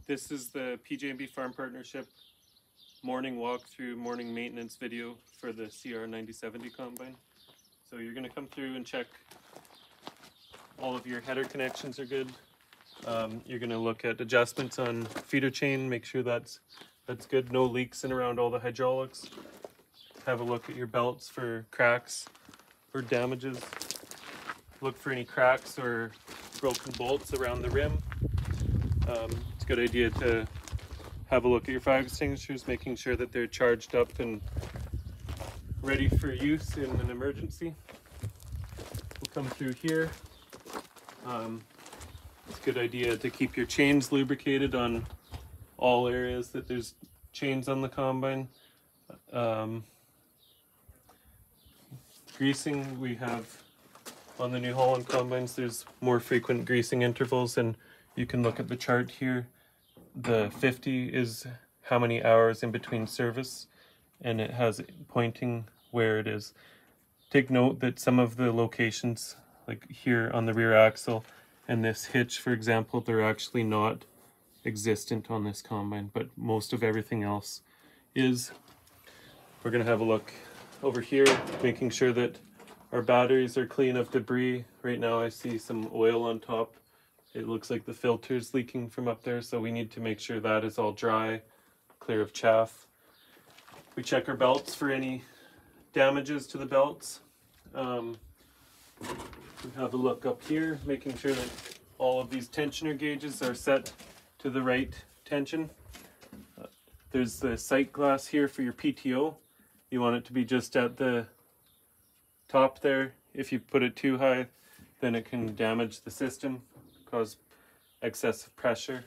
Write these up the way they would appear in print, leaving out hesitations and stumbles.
This is the PJ&B Farm Partnership morning walkthrough, morning maintenance video for the cr9070 combine. So you're going to come through and check all of your header connections are good. You're going to look at adjustments on feeder chain, make sure that's good, no leaks in around all the hydraulics. Have a look at your belts for cracks or damages. Look for any cracks or broken bolts around the rim. It's a good idea to have a look at your fire extinguishers, making sure that they're charged up and ready for use in an emergency. We'll come through here. It's a good idea to keep your chains lubricated on all areas that there's chains on the combine. Greasing, we have on the new Holland combines, there's more frequent greasing intervals, and you can look at the chart here. The 50 is how many hours in between service, and it has pointing where it is. Take note that some of the locations, like here on the rear axle and this hitch, for example, they're actually not existent on this combine, but most of everything else is. We're going to have a look over here, making sure that our batteries are clean of debris. Right now I see some oil on top. It looks like the filter's leaking from up there, so we need to make sure that is all dry, clear of chaff. We check our belts for any damages to the belts. We have a look up here, making sure that all of these tensioner gauges are set to the right tension. There's the sight glass here for your PTO. You want it to be just at the top there. If you put it too high, then it can damage the system, cause excessive pressure.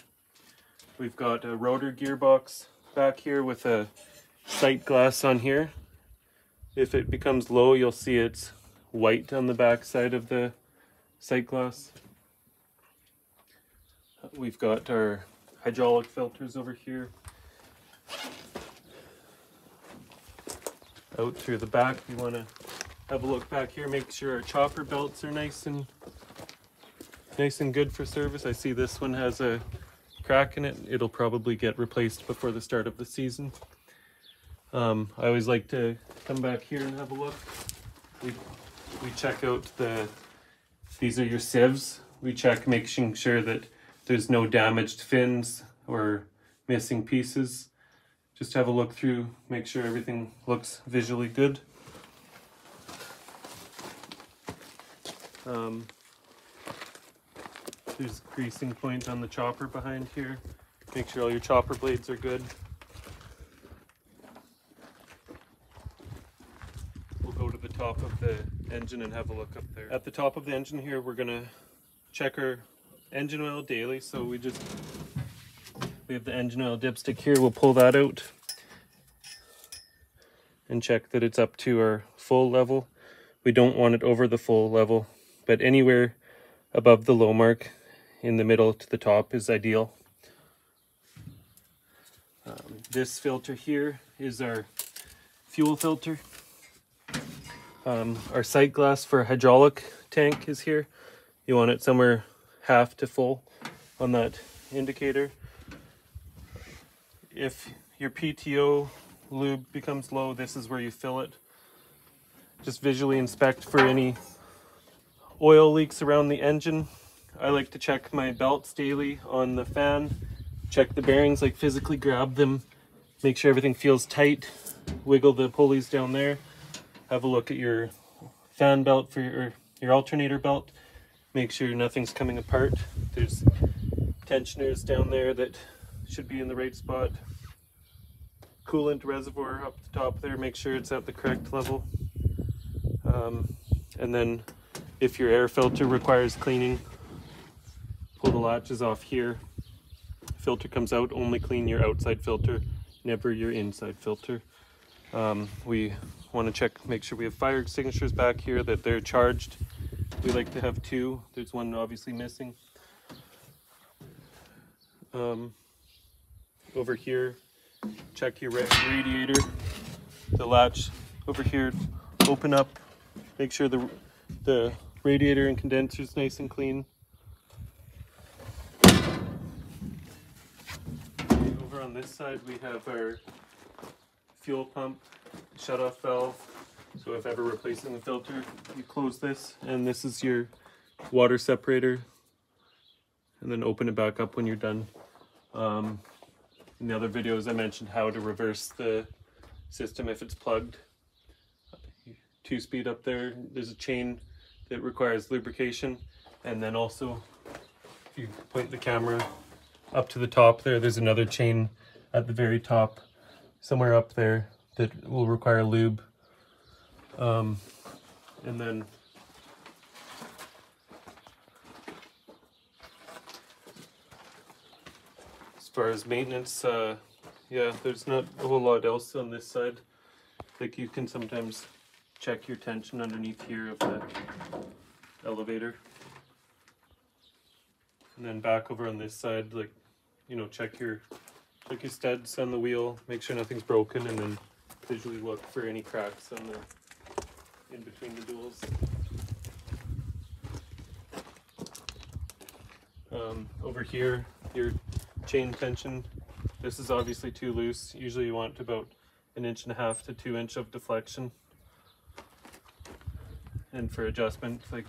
We've got a rotor gearbox back here with a sight glass on here. If it becomes low, you'll see it's white on the back side of the sight glass. We've got our hydraulic filters over here. Out through the back, you want to have a look back here, make sure our chopper belts are nice and good for service. I see this one has a crack in it. It'll probably get replaced before the start of the season. I always like to come back here and have a look. We check out these are your sieves. We check, making sure that there's no damaged fins or missing pieces. Just have a look through, make sure everything looks visually good. There's a greasing point on the chopper behind here. Make sure all your chopper blades are good. We'll go to the top of the engine and have a look up there. At the top of the engine here, we're gonna check our engine oil daily. So we have the engine oil dipstick here. We'll pull that out and check that it's up to our full level. We don't want it over the full level, but anywhere above the low mark in the middle to the top is ideal. This filter here is our fuel filter. Our sight glass for hydraulic tank is here. You want it somewhere half to full on that indicator. If your PTO lube becomes low, this is where you fill it. Just visually inspect for any oil leaks around the engine. I like to check my belts daily on the fan, check the bearings, like physically grab them, make sure everything feels tight, wiggle the pulleys down there. Have a look at your fan belt for your alternator belt, make sure nothing's coming apart. There's tensioners down there that should be in the right spot. Coolant reservoir up the top there, make sure it's at the correct level. And then if your air filter requires cleaning, pull the latches off here. Filter comes out, only clean your outside filter, never your inside filter. We want to check, make sure we have fire extinguishers back here, that they're charged. We like to have two. There's one obviously missing. Over here, check your radiator. The latch over here, open up, make sure the radiator and condenser is nice and clean. over on this side we have our fuel pump shut-off valve. So if ever replacing the filter, you close this, and this is your water separator, and then open it back up when you're done. In the other videos I mentioned how to reverse the system if it's plugged. 2-speed up there, there's a chain that requires lubrication, and then also if you point the camera up to the top there's another chain at the very top, somewhere up there, that will require lube. And then as far as maintenance, yeah, there's not a whole lot else on this side. Like, you can sometimes check your tension underneath here of the elevator. And then back over on this side, like, you know, check your studs on the wheel, make sure nothing's broken, and then visually look for any cracks on the in between the duals. Over here, your chain tension, this is obviously too loose. Usually you want about 1.5 to 2 inch of deflection. And for adjustment, like,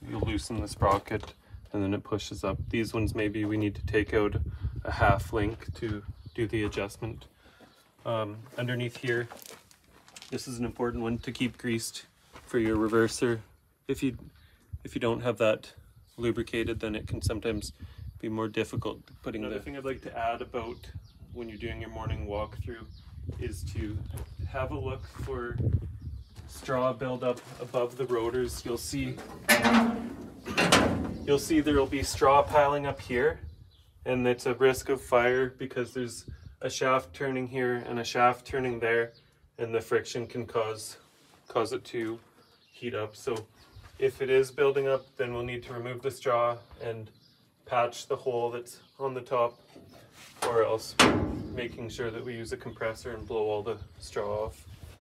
you'll loosen the sprocket and then it pushes up. These ones maybe we need to take out a half link to do the adjustment. Underneath here, this is an important one to keep greased for your reverser. If you don't have that lubricated, then it can sometimes be more difficult putting. Another thing I'd like to add about when you're doing your morning walkthrough is to have a look for straw buildup above the rotors. You'll see there'll be straw piling up here, and it's a risk of fire because there's a shaft turning here and a shaft turning there, and the friction can cause it to heat up. So if it is building up, then we'll need to remove the straw and patch the hole that's on the top, or else making sure that we use a compressor and blow all the straw off.